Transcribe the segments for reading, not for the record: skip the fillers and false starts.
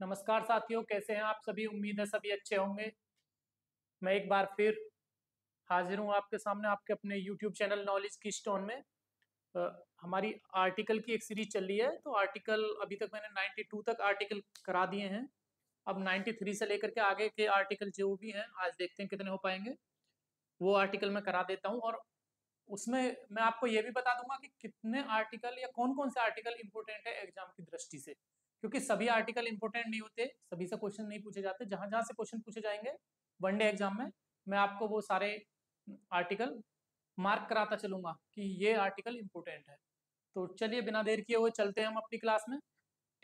नमस्कार साथियों, कैसे हैं आप सभी। उम्मीद है सभी अच्छे होंगे। मैं एक बार फिर हाजिर हूँ आपके सामने आपके अपने YouTube चैनल नॉलेज की स्टोन में। हमारी आर्टिकल की एक सीरीज चल रही है। तो आर्टिकल अभी तक मैंने 92 तक आर्टिकल करा दिए हैं। अब 93 से लेकर के आगे के आर्टिकल जो भी हैं, आज देखते हैं कितने हो पाएंगे। वो आर्टिकल मैं करा देता हूँ और उसमें मैं आपको ये भी बता दूंगा कि कितने आर्टिकल या कौन कौन से आर्टिकल इंपोर्टेंट है एग्जाम की दृष्टि से, क्योंकि सभी आर्टिकल इंपोर्टेंट नहीं होते, सभी से क्वेश्चन नहीं पूछे जाते। जहां जहां से क्वेश्चन पूछे जाएंगे वनडे एग्जाम में, मैं आपको वो सारे आर्टिकल मार्क कराता चलूंगा कि ये आर्टिकल इंपोर्टेंट है। तो चलिए बिना देर किए हुए चलते हैं हम अपनी क्लास में,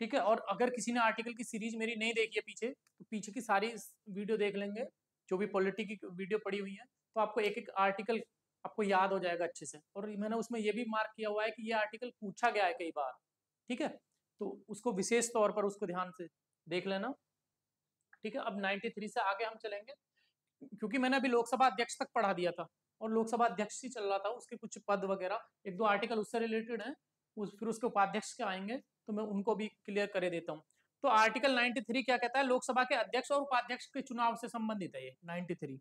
ठीक है। और अगर किसी ने आर्टिकल की सीरीज मेरी नहीं देखी है पीछे, तो पीछे की सारी वीडियो देख लेंगे, जो भी पॉलिटी की वीडियो पड़ी हुई है, तो आपको एक एक आर्टिकल आपको याद हो जाएगा अच्छे से। और मैंने उसमें ये भी मार्क किया हुआ है कि ये आर्टिकल पूछा गया है कई बार, ठीक है। तो उसको विशेष तौर पर उसको ध्यान से देख लेना, ठीक है। अब 93 से आगे हम चलेंगे, क्योंकि मैंने अभी लोकसभा अध्यक्ष तक पढ़ा दिया था और लोकसभा अध्यक्ष ही चल रहा था, उसके कुछ पद वगैरह एक दो आर्टिकल उससे रिलेटेड हैं, फिर उसके उपाध्यक्ष के आएंगे, तो मैं उनको भी क्लियर कर देता हूँ। तो आर्टिकल 93 क्या कहता है? लोकसभा के अध्यक्ष और उपाध्यक्ष के चुनाव से संबंधित है ये 93।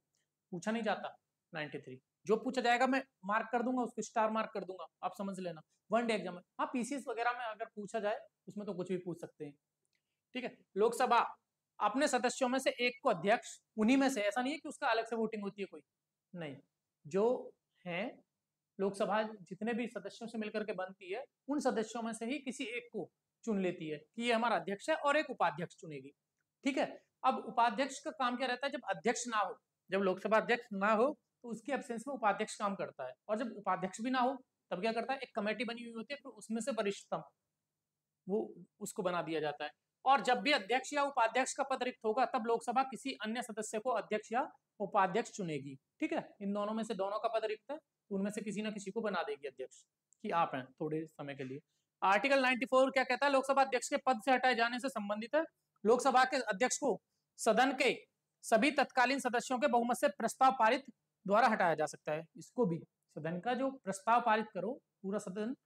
पूछा नहीं जाता 93, जो पूछा जाएगा मैं मार्क कर दूंगा, उसको स्टार मार्क कर दूंगा, आप समझ लेना। वनडे एग्जाम में, हाँ पीसीएस वगैरह में अगर पूछा जाए उसमें तो कुछ भी पूछ सकते हैं, ठीक है। लोकसभा अपने सदस्यों में से एक को अध्यक्ष, उन्हीं में से, ऐसा नहीं है कि उसका अलग से वोटिंग होती है कोई, नहीं, जो है लोकसभा जितने भी सदस्यों से मिलकर के बनती है, उन सदस्यों में से ही किसी एक को चुन लेती है कि ये हमारा अध्यक्ष है, और एक उपाध्यक्ष चुनेगी, ठीक है। अब उपाध्यक्ष का काम क्या रहता है? जब अध्यक्ष ना हो, जब लोकसभा अध्यक्ष ना हो, तो उसके एब्सेंस में उपाध्यक्ष काम करता है। और जब उपाध्यक्ष भी ना हो, तब क्या करता है? एक कमेटी बनी हुई होती है, फिर उसमें से वरिष्ठतम वो उसको बना दिया जाता है। और जब भी अध्यक्ष या उपाध्यक्ष का पद रिक्त होगा, तब लोकसभा किसी अन्य सदस्य को अध्यक्ष या उपाध्यक्ष चुनेगी, ठीक है। इन दोनों में से दोनों का पद रिक्त है, तो उनमें से किसी ना किसी को बना देगी अध्यक्ष कि आप हैं थोड़े समय के लिए। आर्टिकल 94 क्या कहता है? लोकसभा अध्यक्ष के पद से हटाए जाने से संबंधित है। लोकसभा के अध्यक्ष को सदन के सभी तत्कालीन सदस्यों के बहुमत से प्रस्ताव पारित द्वारा हटाया जा सकता है। इसको भी सदन का जो प्रस्ताव पारित करो, पूरा सदन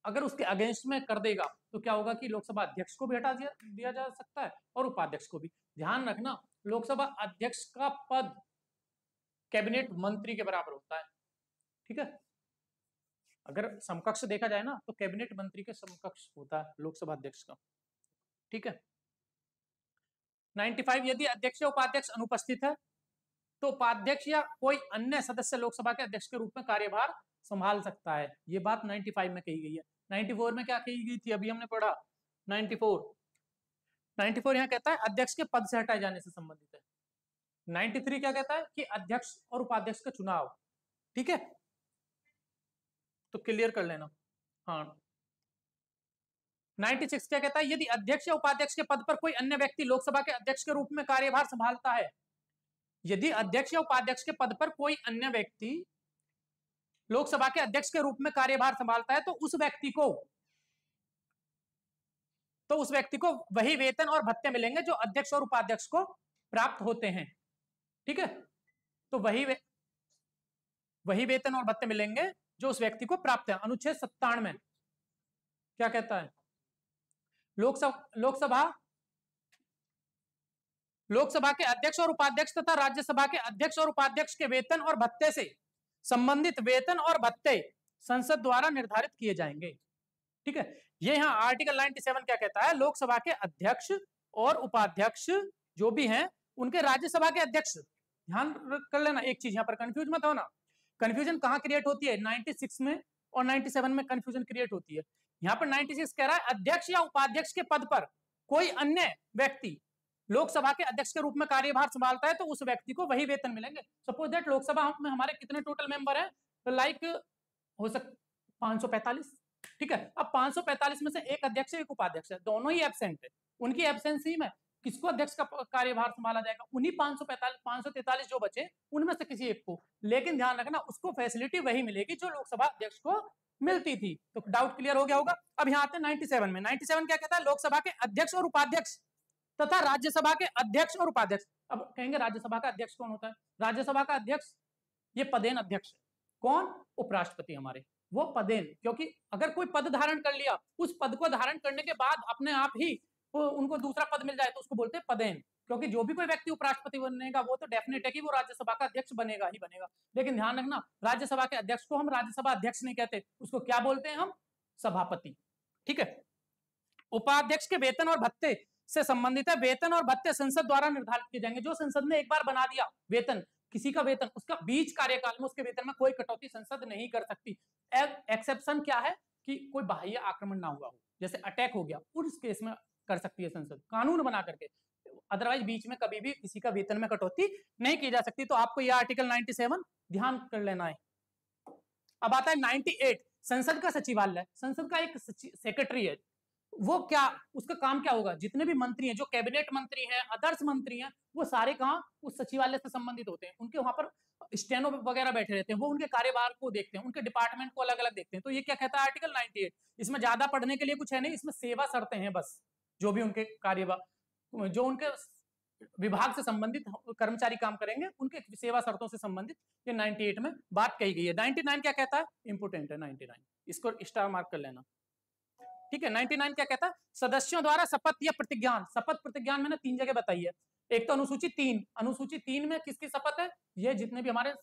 अगर उसके अगेंस्ट में कर देगा, तो क्या होगा कि लोकसभा अध्यक्ष को भी हटा दिया जा सकता है और उपाध्यक्ष को भी। ध्यान रखना, लोकसभा अध्यक्ष का पद कैबिनेट मंत्री के बराबर होता है, ठीक है। अगर समकक्ष देखा जाए ना, तो कैबिनेट मंत्री के समकक्ष होता है लोकसभा अध्यक्ष का, ठीक है। 95, यदि अध्यक्ष या उपाध्यक्ष अनुपस्थित है, तो उपाध्यक्ष या कोई अन्य सदस्य लोकसभा के अध्यक्ष के रूप में कार्यभार संभाल सकता है। ये बात 95 में कही गई है। 94 में क्या कही गई थी? अभी हमने पढ़ा 94 यहाँ कहता है अध्यक्ष के पद से हटाए जाने से संबंधित है। 93 क्या कहता है? कि अध्यक्ष और उपाध्यक्ष का चुनाव, ठीक है। तो क्लियर कर लेना। हाँ, 96 क्या कहता है? यदि अध्यक्ष या उपाध्यक्ष के पद पर कोई अन्य व्यक्ति लोकसभा के अध्यक्ष के रूप में कार्यभार संभालता है, यदि अध्यक्ष या उपाध्यक्ष के पद पर कोई अन्य व्यक्ति लोकसभा के अध्यक्ष के रूप में कार्यभार संभालता है, तो उस व्यक्ति को वही वेतन और भत्ते मिलेंगे जो अध्यक्ष और उपाध्यक्ष को प्राप्त होते हैं, ठीक है। तो वही वेतन और भत्ते मिलेंगे जो उस व्यक्ति को प्राप्त है। अनुच्छेद 97 क्या कहता है? लोकसभा के अध्यक्ष और उपाध्यक्ष तथा राज्यसभा के अध्यक्ष और उपाध्यक्ष के वेतन और भत्ते से संबंधित वेतन और भत्ते संसद द्वारा निर्धारित किए जाएंगे, ठीक है। ये यहाँ आर्टिकल 97 क्या कहता है? लोकसभा के अध्यक्ष और उपाध्यक्ष जो भी हैं, उनके राज्यसभा के अध्यक्ष, ध्यान कर लेना एक चीज, यहाँ पर कंफ्यूज मत होना। कंफ्यूजन कहाँ क्रिएट होती है? 96 में और 97 में कंफ्यूजन क्रिएट होती है। यहाँ पर 96 कह रहा है अध्यक्ष या उपाध्यक्ष के पद पर कोई अन्य व्यक्ति लोकसभा के अध्यक्ष के रूप में कार्यभार संभालता है, तो उस व्यक्ति को वही वेतन मिलेंगे। सपोज दैट लोकसभा में हमारे कितने टोटल मेंबर हैं? तो लाइक हो सकता 545, ठीक है। अब 545 में से एक अध्यक्ष एक उपाध्यक्ष है, दोनों ही एब्सेंट है। उनकी एब्सेंसी में किसको अध्यक्ष का कार्यभार संभाला जाएगा? उन्हीं 543 जो बचे, उनमें से किसी एक को। लेकिन ध्यान रखना, उसको फैसिलिटी वही मिलेगी जो लोकसभा अध्यक्ष को मिलती थी। तो डाउट क्लियर हो गया होगा। अब यहाँ आते हैं 97 में। 97 क्या कहता है? लोकसभा के अध्यक्ष और उपाध्यक्ष तथा राज्यसभा के अध्यक्ष और उपाध्यक्ष। अब कहेंगे राज्यसभा का अध्यक्ष कौन होता है? राज्यसभा का अध्यक्ष ये पदेन अध्यक्ष है। कौन? उपराष्ट्रपति हमारे, वो पदेन। क्योंकि अगर कोई पद धारण कर लिया, उस पद को धारण करने के बाद अपने आप ही उनको दूसरा पद मिल जाए तो उसको बोलते हैं पदेन, क्योंकि जो भी कोई व्यक्ति उपराष्ट्रपति बनेगा वो तो डेफिनेट है कि वो राज्यसभा का अध्यक्ष बनेगा ही बनेगा। लेकिन ध्यान रखना, राज्यसभा के अध्यक्ष को हम राज्यसभा अध्यक्ष नहीं कहते, उसको क्या बोलते हैं हम? सभापति। ठीक है। उपाध्यक्ष के वेतन और भत्ते से संबंधित है। वेतन और भत्ते संसद द्वारा निर्धारित किए जाएंगे। जो संसद ने एक बार बना दिया वेतन, किसी का वेतन, उसका बीच कार्यकाल में उसके वेतन में कोई कटौती संसद नहीं कर सकती। एक्सेप्शन क्या है कि कोई बाह्य आक्रमण ना हुआ हो, जैसे अटैक हो गया, उस केस में कर सकती है संसद कानून बना करके, अदरवाइज बीच में कभी भी किसी का वेतन में कटौती नहीं की जा सकती। तो आपको यह आर्टिकल 97 ध्यान कर लेना है। अब आता है 98, संसद का सचिवालय। संसद का एक सेक्रेटरी है, वो क्या, उसका काम क्या होगा? जितने भी मंत्री हैं, जो कैबिनेट मंत्री हैं, अदर्स मंत्री हैं, वो सारे कहाँ उस सचिवालय से संबंधित होते हैं। उनके वहां पर स्टेनो वगैरह बैठे रहते हैं, वो उनके कार्यभार को देखते हैं, उनके डिपार्टमेंट को अलग अलग देखते हैं। तो ये क्या कहता है आर्टिकल 98? इसमें ज्यादा पढ़ने के लिए कुछ है नहीं, इसमें सेवा शर्तें हैं बस। जो भी उनके कार्यभार, जो उनके विभाग से संबंधित कर्मचारी काम करेंगे, उनके सेवा शर्तों से संबंधित ये 98 में बात कही गई है। 99 क्या कहता है? इंपोर्टेंट है 99, इसको स्टार मार्क कर लेना। ठीक है। 99 क्या कहता है? सदस्यों द्वारा शपथ या प्रतिज्ञान। शपथ प्रतिज्ञान मैंने 3 जगह बताई है। एक तो अनुसूची 3, अनुसूची 3 में किसकी शपथ है? ये जितने भी हमारे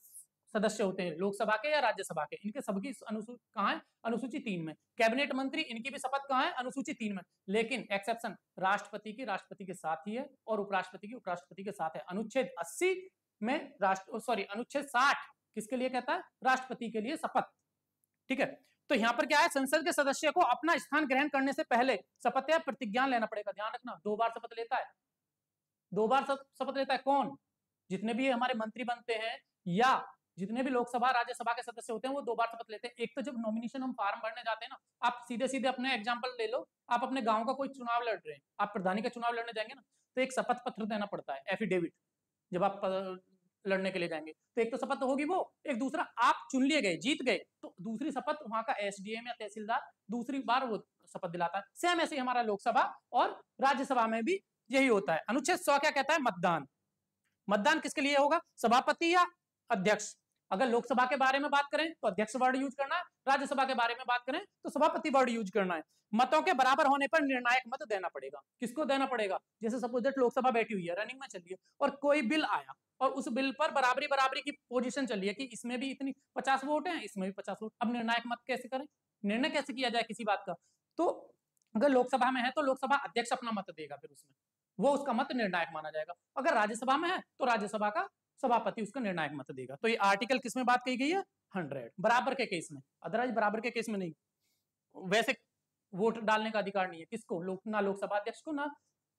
सदस्य होते हैं लोकसभा के या राज्यसभा के, इनके सबकी अनुसूची कहाँ है? अनुसूची 3 में। कैबिनेट मंत्री, इनकी भी शपथ कहाँ है? अनुसूची 3 में। लेकिन एक्सेप्शन राष्ट्रपति की राष्ट्रपति के साथ ही है और उपराष्ट्रपति की उपराष्ट्रपति के साथ है। अनुच्छेद 80 में अनुच्छेद 60 किसके लिए कहता है? राष्ट्रपति के लिए शपथ। ठीक है। तो यहां पर क्या है? संसद के सदस्य को अपना स्थान ग्रहण करने से पहले शपथ या प्रतिज्ञान लेना पड़ेगा। ध्यान रखना, 2 बार शपथ लेता है। 2 बार शपथ लेता है कौन? जितने भी हमारे मंत्री बनते हैं या जितने भी लोकसभा राज्यसभा के सदस्य होते हैं, वो 2 बार शपथ लेते हैं। एक तो जब नॉमिनेशन हम फॉर्म भरने जाते हैं ना, आप सीधे सीधे अपने एग्जाम्पल ले लो, आप अपने गांव का कोई चुनाव लड़ रहे हैं, आप प्रधानी का चुनाव लड़ने जाएंगे ना, तो एक शपथ पत्र देना पड़ता है, एफिडेविट। जब आप लड़ने के लिए जाएंगे तो एक तो शपथ होगी वो, एक दूसरा आप चुन लिए गए, जीत गए, तो दूसरी शपथ वहां का एसडीएम या तहसीलदार दूसरी बार वो शपथ दिलाता है। सेम ऐसे ही हमारा लोकसभा और राज्यसभा में भी यही होता है। अनुच्छेद 100 क्या कहता है? मतदान। मतदान किसके लिए होगा? सभापति या अध्यक्ष। अगर लोकसभा के बारे में बात करें तो अध्यक्ष वर्ड यूज करना है, राज्यसभा के बारे में बात करें तो सभापति वर्ड यूज करना है। मतों के बराबर होने पर निर्णायक मत देना पड़ेगा। किसको देना पड़ेगा? जैसे सपोज दैट लोकसभा बैठी हुई है, रनिंग में चल रही है, और कोई बिल आया और उस बिल पर बराबरी बराबरी की पोजीशन चल रही है कि इसमें भी इतनी 50 वोट हैं, इसमें भी 50 वोट। अब निर्णायक मत कैसे करें? निर्णय कैसे किया जाए किसी बात का? तो अगर लोकसभा में है तो लोकसभा अध्यक्ष अपना मत देगा, फिर उसमें वो उसका मत निर्णायक माना जाएगा। अगर राज्यसभा में है तो राज्यसभा का सभापति उसका निर्णायक मत देगा। तो ये आर्टिकल किसमें बात कही गई है? 100, बराबर के केस में। अदरवाइज बराबर के केस में नहीं, वैसे वोट डालने का अधिकार नहीं है किसको? ना लोकसभा अध्यक्ष को, ना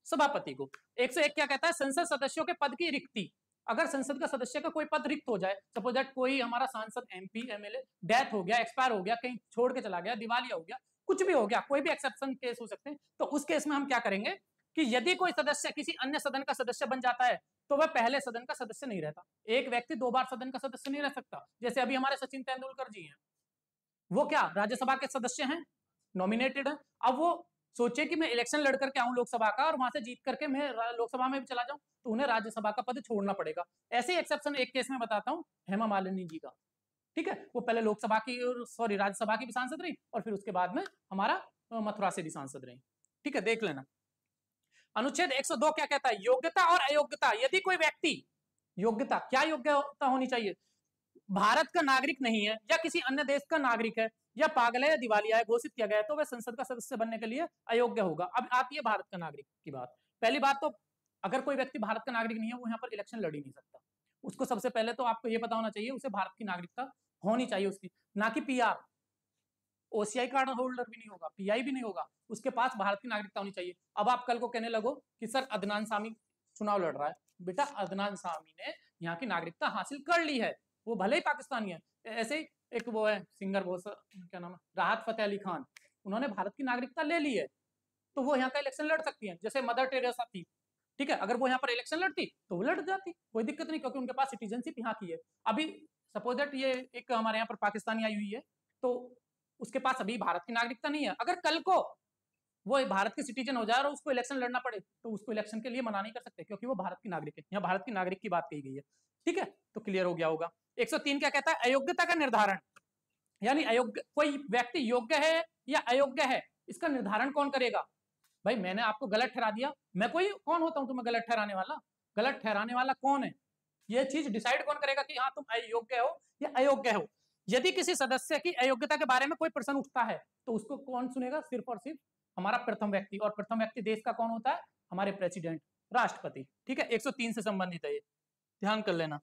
सभापति को। 101 क्या कहता है? संसद सदस्यों के पद की रिक्ति। अगर संसद का सदस्य का कोई पद रिक्त हो जाए, सपोज दैट कोई हमारा सांसद, एमपी, एमएलए डेथ हो गया, एक्सपायर हो गया, कहीं छोड़ के चला गया, दिवालिया हो गया, कुछ भी हो गया, कोई भी एक्सेप्शन केस हो सकते हैं, तो उस केस में हम क्या करेंगे कि यदि कोई सदस्य किसी अन्य सदन का सदस्य बन जाता है तो वह पहले सदन का सदस्य नहीं रहता। एक व्यक्ति 2 बार सदन का सदस्य नहीं रह सकता। जैसे अभी हमारे सचिन तेंदुलकर जी हैं, वो क्या राज्यसभा के सदस्य हैं, नॉमिनेटेड है। अब वो सोचे कि मैं इलेक्शन लड़ करके आऊं लोकसभा का और वहां से जीत करके मैं लोकसभा में भी चला जाऊं, तो उन्हें राज्यसभा का पद छोड़ना पड़ेगा। ऐसे ही एक्सेप्शन एक केस में बताता हूं, हेमा मालिनी जी का। ठीक है, वो पहले लोकसभा की राज्यसभा की भी सांसद रही और फिर उसके बाद में हमारा मथुरा से भी सांसद रही। ठीक है, देख लेना। अनुच्छेद 102 क्या कहता है? योग्यता और अयोग्यता। यदि कोई व्यक्ति, योग्यता क्या योग्यता होनी चाहिए? भारत का नागरिक नहीं है या किसी अन्य देश का नागरिक है या पागल है या दिवालिया है, घोषित किया गया है, तो वह संसद का सदस्य बनने के लिए अयोग्य होगा। अब आती है भारत का नागरिक की बात। पहली बात तो अगर कोई व्यक्ति भारत का नागरिक नहीं है, वो यहाँ पर इलेक्शन लड़ ही नहीं सकता। उसको सबसे पहले तो आपको ये पता होना चाहिए उसे भारत की नागरिकता होनी चाहिए उसकी, ना कि पीआर। ओसीआई कार्ड होल्डर भी नहीं होगा, पीआई भी नहीं होगा, उसके पास भारत की नागरिकता होनी चाहिए। अब आप कल को कहने लगो कि सर अदनान सामी चुनाव लड़ रहा है, बेटा अदनान सामी ने यहाँ की नागरिकता हासिल कर ली है, वो भले ही पाकिस्तानी है। ऐसे ही एक वो है सिंगर, वो क्या नाम है, राहत फतेह अली खान, उन्होंने भारत की नागरिकता ले ली है, तो वो यहाँ का इलेक्शन लड़ सकती है। जैसे मदर टेरेसा थी, ठीक है, अगर वो यहाँ पर इलेक्शन लड़ती तो वो लड़ जाती, कोई दिक्कत नहीं, क्योंकि उनके पास सिटीजनशिप यहाँ की है। अभी सपोज दैट ये एक हमारे यहाँ पर पाकिस्तानी आई हुई है, तो उसके पास अभी भारत की नागरिकता नहीं है। अगर कल को वो भारत के सिटीजन हो जाए और उसको इलेक्शन लड़ना पड़े, तो उसको इलेक्शन के लिए मना नहीं कर सकते, क्योंकि वो भारत की नागरिक है। यहाँ भारत की नागरिक की बात कही गई है। ठीक है, तो क्लियर हो गया होगा। 103 क्या कहता है? अयोग्यता का निर्धारण। यानी अयोग्य, कोई व्यक्ति योग्य है या अयोग्य है, इसका निर्धारण कौन करेगा? भाई मैंने आपको गलत ठहरा दिया, मैं कोई कौन होता हूं तुम्हें गलत ठहराने वाला? गलत ठहराने वाला कौन है? ये चीज डिसाइड कौन करेगा कि हाँ तुम अयोग्य हो या अयोग्य हो? यदि किसी सदस्य की अयोग्यता के बारे में कोई प्रश्न उठता है तो उसको कौन सुनेगा? सिर्फ और सिर्फ हमारा प्रथम व्यक्ति, और प्रथम व्यक्ति देश का कौन होता है? हमारे प्रेसिडेंट, राष्ट्रपति। ठीक है, 103 से संबंधित है ये, ध्यान कर लेना।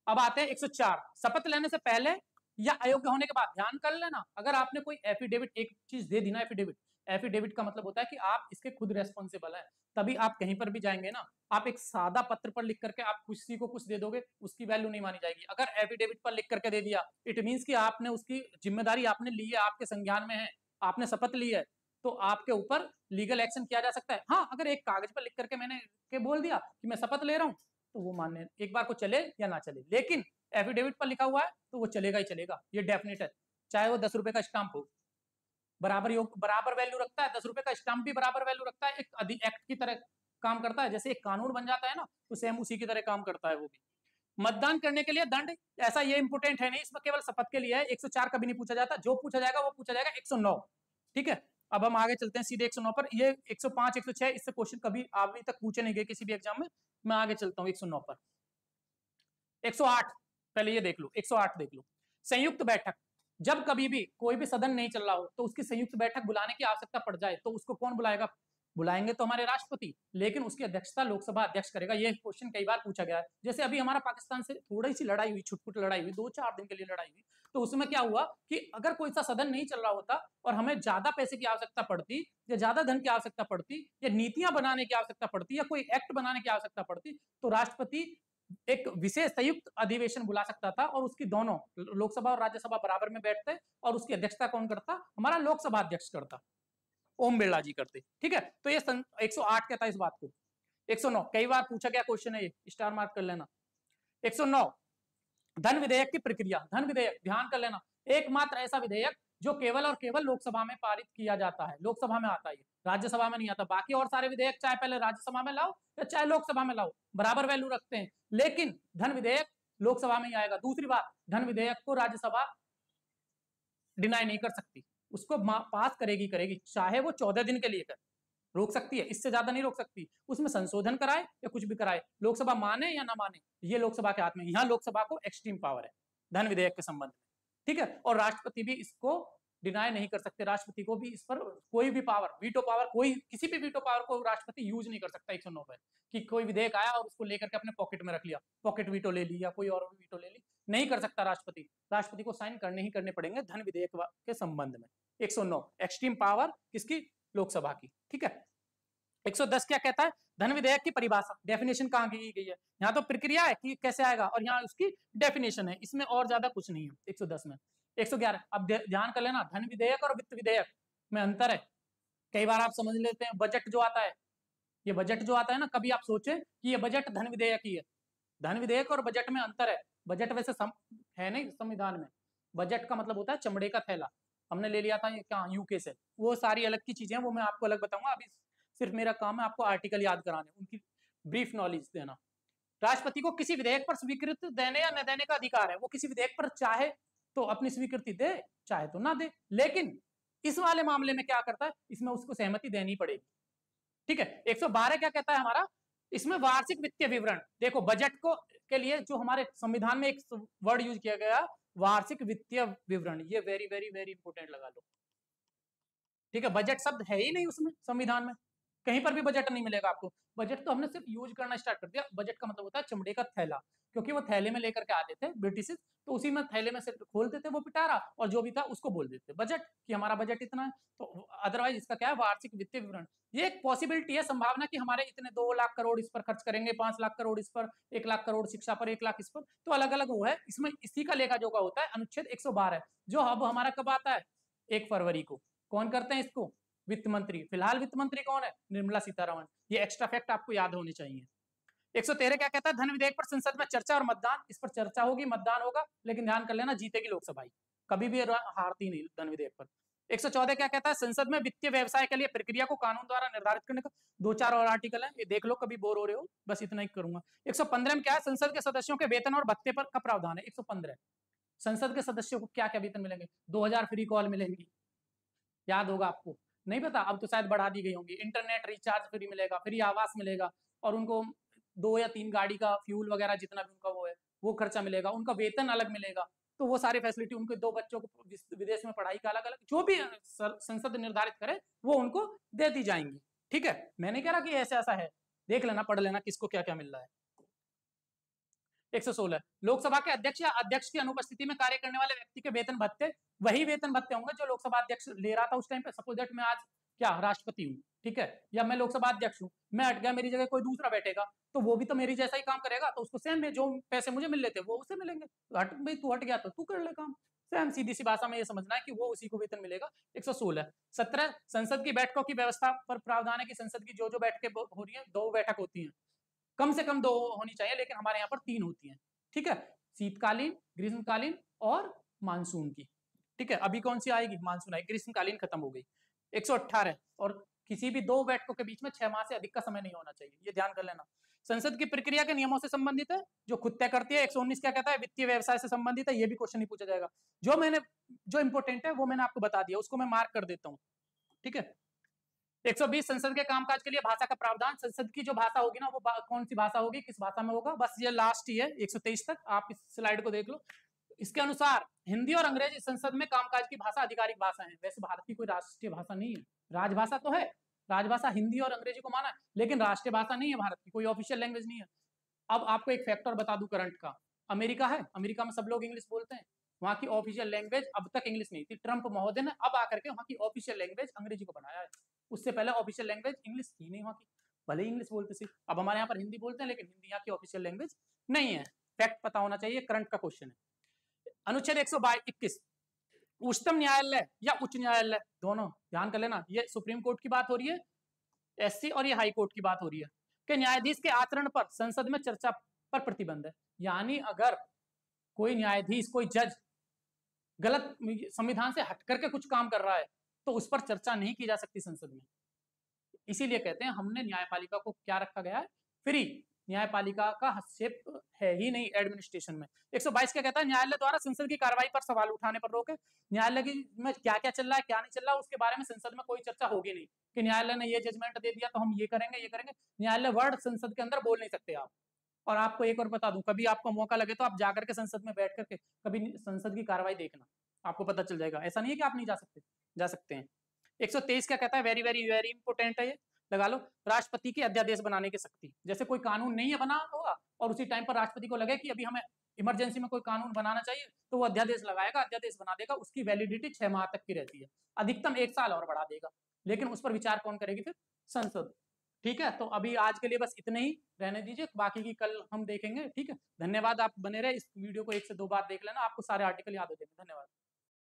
अब आते हैं 104, शपथ लेने से पहले या अयोग्य होने के बाद। ध्यान कर लेना, अगर आपने कोई एफिडेविट, एक चीज दे दी ना, एफिडेविट का मतलब होता है कि आप इसके खुद रेस्पॉन्सिबल हैं, तभी आप कहीं पर भी जाएंगे ना, आप एक सादा पत्र पर लिख करके आप किसी को कुछ दे दोगे, उसकी वैल्यू नहीं मानी जाएगी। अगर एफिडेविट पर लिख करके दे दिया, इट मीन्स कि आपने उसकी जिम्मेदारी आपने ली है, आपके संज्ञान में है, आपने शपथ ली है, तो आपके ऊपर लीगल एक्शन किया जा सकता है। हाँ, अगर एक कागज पर लिख करके मैंने के बोल दिया कि मैं शपथ ले रहा हूँ, तो वो मान्य, एक बार को चले या ना चले, लेकिन एफिडेविट पर लिखा हुआ है तो वो चलेगा ही चलेगा, ये डेफिनेट है। चाहे वो 10 रुपए का स्टाम्प हो, बराबर वैल्यू रखता है। 10 रुपए का स्टाम्प भी बराबर वैल्यू रखता है, एक एक्ट की तरह काम करता है। जैसे एक कानून बन जाता है ना, तो सेम उसी की तरह काम करता है वो भी। मतदान करने के लिए दंड, ऐसा ये इंपोर्टेंट है नहीं, इसमें केवल शपथ के लिए है। 104 कभी नहीं पूछा जाता, जो पूछा जाएगा वो पूछा जाएगा 109। ठीक है, अब हम आगे चलते हैं सीधे 109 पर। ये 105, 106 इससे क्वेश्चन कभी अभी तक पूछे नहीं गए किसी भी एग्जाम में। मैं आगे चलता हूँ 109 पर। 108 पहले ये देख लो, 108 देख लो। संयुक्त बैठक, जब कभी भी कोई भी सदन नहीं चल रहा हो तो उसकी संयुक्त बैठक बुलाने की आवश्यकता पड़ जाए तो उसको कौन बुलाएगा? बुलाएंगे तो हमारे राष्ट्रपति, लेकिन उसकी अध्यक्षता लोकसभा अध्यक्ष करेगा। ये क्वेश्चन कई बार पूछा गया है। जैसे अभी हमारा पाकिस्तान से थोड़ी सी लड़ाई हुई, छुटपुट लड़ाई हुई, 2-4 दिन के लिए लड़ाई हुई, तो उसमें क्या हुआ कि अगर कोई सा सदन नहीं चल रहा होता और हमें ज्यादा पैसे की आवश्यकता पड़ती या ज्यादा धन की आवश्यकता पड़ती या नीतियां बनाने की आवश्यकता पड़ती या कोई एक्ट बनाने की आवश्यकता पड़ती, तो राष्ट्रपति एक विशेष संयुक्त अधिवेशन बुला सकता था और उसकी दोनों लोकसभा और राज्यसभा बराबर में बैठते और उसकी अध्यक्षता कौन करता? हमारा लोकसभा अध्यक्ष करता, ओम बिरला जी करते। ठीक है, तो ये 108 कहता है इस बात को। 109 कई बार पूछा गया क्वेश्चन है, ये स्टार मार्क कर लेना। 109 धन विधेयक की प्रक्रिया। धन विधेयक, ध्यान कर लेना, एकमात्र ऐसा विधेयक जो केवल और केवल लोकसभा में पारित किया जाता है, लोकसभा में आता है, राज्यसभा में नहीं आता। बाकी और सारे विधेयक चाहे पहले राज्यसभा में लाओ या चाहे लोकसभा में लाओ, बराबर वैल्यू रखते हैं, लेकिन धन विधेयक लोकसभा में ही आएगा। दूसरी बात, धन विधेयक को राज्यसभा डिनाई नहीं कर सकती, उसको पास करेगी करेगी, चाहे वो 14 दिन के लिए कर रोक सकती है, इससे ज्यादा नहीं रोक सकती। उसमें संशोधन कराए या कुछ भी कराए, लोकसभा माने या ना माने, ये लोकसभा के हाथ में। यहाँ लोकसभा को एक्सट्रीम पावर है धन विधेयक के संबंध में। ठीक है, और राष्ट्रपति भी इसको डिनाई नहीं कर सकते, राष्ट्रपति को भी इस पर कोई भी पावर, वीटो पावर, कोई किसी भी वीटो पावर को राष्ट्रपति यूज नहीं कर सकता 109 पर, कि कोई विधेयक आया और उसको लेकर के अपने पॉकेट में रख लिया, पॉकेट वीटो ले ली या कोई और वीटो ले ली, नहीं कर सकता राष्ट्रपति। राष्ट्रपति को साइन करने ही करने पड़ेंगे धन विधेयक के संबंध में। 109 एक्सट्रीम पावर किसकी? लोकसभा की। ठीक है, 110 क्या कहता है? धन विधेयक की परिभाषा, डेफिनेशन कहां की गई है? यहाँ तो प्रक्रिया है कि कैसे आएगा, और यहाँ उसकी डेफिनेशन है, इसमें और ज्यादा कुछ नहीं है 110 में। 111 अब ध्यान कर लेना, धन विधेयक और वित्त विधेयक में अंतर है। कई बार आप समझ लेते हैं बजट जो आता है, ये बजट जो आता है ना, कभी आप सोचे कि ये बजट धन विधेयक ही है। धन विधेयक और बजट में अंतर है। बजट वैसे है नहीं संविधान में, बजट का मतलब होता है चमड़े का थैला, हमने ले लिया था ये क्या यूके से, वो सारी अलग की चीजें, वो मैं आपको अलग बताऊंगा। अभी सिर्फ मेरा काम है आपको आर्टिकल याद कराने, उनकी ब्रीफ नॉलेज देना। राष्ट्रपति को किसी विधेयक पर स्वीकृति देने या न देने का अधिकार है, वो किसी विधेयक पर चाहे तो अपनी स्वीकृति दे, चाहे तो ना दे, लेकिन इस वाले मामले में क्या करता है, इसमें उसको सहमति देनी पड़ेगी। ठीक है, 112 क्या कहता है हमारा, इसमें वार्षिक वित्तीय विवरण। देखो बजट को के लिए जो हमारे संविधान में एक वर्ड यूज किया गया, वार्षिक वित्तीय विवरण, ये वेरी वेरी वेरी इंपोर्टेंट लगा लो। ठीक है, बजट शब्द है ही नहीं उसमें संविधान में, कहीं पर भी बजट नहीं मिलेगा आपको। बजट तो हमने सिर्फ यूज करना स्टार्ट कर दिया। बजट का मतलब होता है चमड़े का थैला, क्योंकि वो थैले में लेकर के आते थे ब्रिटिश, तो उसी में थैले में से खोलते थे वो पिटारा, और जो भी था उसको बोल देते बजट, कि हमारा बजट इतना है। तो अदरवाइज इसका क्या है, वार्षिक वित्तीय विवरण। ये एक पॉसिबिलिटी है, संभावना कि हमारे इतने 2 लाख करोड़ इस पर खर्च करेंगे, 5 लाख करोड़ इस पर, 1 लाख करोड़ शिक्षा पर, 1 लाख इस पर, तो अलग अलग वो है। इसमें इसी का लेखा जोखा होता है अनुच्छेद 112, जो अब हमारा कब आता है, 1 फरवरी को। कौन करते हैं इसको? वित्त मंत्री। फिलहाल वित्त मंत्री कौन है? निर्मला सीतारमण। ये एक्स्ट्रा फैक्ट आपको याद होने चाहिए। 113 क्या कहता है, धन विधेयक पर संसद में चर्चा और मतदान। इस पर चर्चा होगी, मतदान होगा, लेकिन ध्यान कर लेना जीतेगी लोकसभा, कभी भी हारती नहीं धन विधेयक पर। 114 क्या कहता है, संसद में वित्तीय व्यवसाय के लिए प्रक्रिया को कानून द्वारा निर्धारित करने का। 2-4 और आर्टिकल है, ये देख लो, कभी बोर हो रहे हो, बस इतना ही करूंगा। 115 में क्या है, संसद के सदस्यों के वेतन और भत्ते पर का प्रावधान है। 115 संसद के सदस्यों को क्या क्या वेतन मिलेंगे? 2000 फ्री कॉल मिलेंगी, याद होगा आपको। नहीं पता, अब तो शायद बढ़ा दी गई होंगी। इंटरनेट रिचार्ज फ्री मिलेगा, फ्री आवास मिलेगा, और उनको 2 या 3 गाड़ी का फ्यूल वगैरह जितना भी उनका वो है वो खर्चा मिलेगा, उनका वेतन अलग मिलेगा। तो वो सारी फैसिलिटी, उनके 2 बच्चों को विदेश में पढ़ाई का अलग अलग जो भी संसद निर्धारित करे वो उनको दे दी जाएंगी। ठीक है, मैं नहीं कह रहा कि ऐसा ऐसा है, देख लेना, पढ़ लेना किसको क्या क्या मिल रहा है। 116 लोकसभा के अध्यक्ष या अध्यक्ष की अनुपस्थिति में कार्य करने वाले व्यक्ति के वेतन भत्ते वही वेतन भत्ते होंगे जो लोकसभा अध्यक्ष ले रहा था उस टाइम पे। सपोज दैट मैं आज क्या राष्ट्रपति हूँ, ठीक है, या मैं लोकसभा अध्यक्ष हूँ, मैं हट गया, मेरी जगह कोई दूसरा बैठेगा, तो वो भी तो मेरी जैसा ही काम करेगा, तो उसको सेम में जो पैसे मुझे मिल लेते वो उसे मिलेंगे। हट भाई, तू हट गया तो तू कर ले काम। सेम सीधी सी भाषा में ये समझना है कि वो उसी को वेतन मिलेगा। 116 17 संसद की बैठकों की व्यवस्था पर प्रावधान है कि संसद की जो बैठकें हो रही है, 2 बैठक होती है, कम से कम 2 होनी चाहिए, लेकिन हमारे यहाँ पर 3 होती है। ठीक है, शीतकालीन, ग्रीष्मकालीन और मानसून की। ठीक है, अभी कौन सी आएगी, मानसून आएगी, ग्रीष्मकालीन खत्म हो गई। 118 और किसी भी 2 बैठकों के बीच में 6 माह से अधिक का समय नहीं होना चाहिए, ये ध्यान कर लेना। संसद की प्रक्रिया के नियमों से संबंधित है, जो खुद तय करती है। 119 क्या कहता है, वित्तीय व्यवसाय से संबंधित है, ये भी क्वेश्चन नहीं पूछा जाएगा। जो इंपोर्टेंट है वो मैंने आपको बता दिया, उसको मैं मार्क कर देता हूँ। ठीक है, 120 संसद के कामकाज के लिए भाषा का प्रावधान। संसद की जो भाषा होगी ना, वो कौन सी भाषा होगी, किस भाषा में होगा, बस ये लास्ट ही है 123 तक, आप इस स्लाइड को देख लो। इसके अनुसार हिंदी और अंग्रेजी संसद में कामकाज की भाषा आधिकारिक भाषा है। वैसे भारत की कोई राष्ट्रीय भाषा नहीं है, राजभाषा तो है, राजभाषा हिंदी और अंग्रेजी को माना है, लेकिन राष्ट्रीय भाषा नहीं है भारत की, कोई ऑफिशियल लैंग्वेज नहीं है। अब आपको एक फैक्टर बता दूं करंट का, अमेरिका है, अमेरिका में सब लोग इंग्लिश बोलते हैं, वहां की ऑफिशियल लैंग्वेज अब तक इंग्लिश नहीं थी। ट्रंप महोदय ने अब आकर के वहां की ऑफिशियल लैंग्वेज अंग्रेजी को बनाया है, उससे पहले ऑफिशियल लैंग्वेज इंग्लिश थी नहीं वहां की, भले ही इंग्लिश बोलते थे। अब हमारे यहाँ पर हिंदी बोलते हैं, लेकिन हिंदी यहाँ की ऑफिशियल लैंग्वेज नहीं है। फैक्ट पता होना चाहिए, करंट का क्वेश्चन है। अनुच्छेद 121 उच्चतम न्यायालय या उच्च न्यायालय, दोनों ध्यान कर लेना, ये सुप्रीम कोर्ट की बात हो रही है एससी, और ये हाई कोर्ट की बात हो रही है कि न्यायाधीश के आचरण पर संसद में चर्चा पर प्रतिबंध है। यानी अगर कोई न्यायाधीश, कोई जज गलत संविधान से हट करके कुछ काम कर रहा है तो उस पर चर्चा नहीं की जा सकती संसद में। इसीलिए कहते हैं हमने न्यायपालिका को क्या रखा गया है, फ्री। न्यायपालिका का हस्तक्षेप है ही नहीं एडमिनिस्ट्रेशन में। 122 क्या कहता है, न्यायालय द्वारा संसद की कार्रवाई पर सवाल उठाने पर रोक है। न्यायालय की में क्या क्या चल रहा है, क्या नहीं चल रहा है, उसके बारे में संसद में कोई चर्चा होगी नहीं कि न्यायालय ने ये जजमेंट दे दिया तो हम ये करेंगे ये करेंगे। न्यायालय वर्ड संसद के अंदर बोल नहीं सकते आप। और आपको एक और बता दूं, कभी आपको मौका लगे तो आप जाकर के संसद में बैठ करके कभी संसद की कार्रवाई देखना, आपको पता चल जाएगा। ऐसा नहीं है कि आप नहीं जा सकते, जा सकते हैं। 123 क्या कहता है, वेरी वेरी वेरी इंपोर्टेंट है ये, लगा लो, राष्ट्रपति की अध्यादेश बनाने की शक्ति। जैसे कोई कानून नहीं है बना होगा और उसी टाइम पर राष्ट्रपति को लगे कि अभी हमें इमरजेंसी में कोई कानून बनाना चाहिए, तो वो अध्यादेश लगाएगा, अध्यादेश बना देगा, उसकी वैलिडिटी 6 माह तक की रहती है, अधिकतम 1 साल और बढ़ा देगा, लेकिन उस पर विचार कौन करेगी, फिर संसद। ठीक है, तो अभी आज के लिए बस इतने ही रहने दीजिए, बाकी की कल हम देखेंगे। ठीक है, धन्यवाद, आप बने रहे, इस वीडियो को 1 से 2 बार देख लेना, आपको सारे आर्टिकल याद हो जाएंगे। धन्यवाद।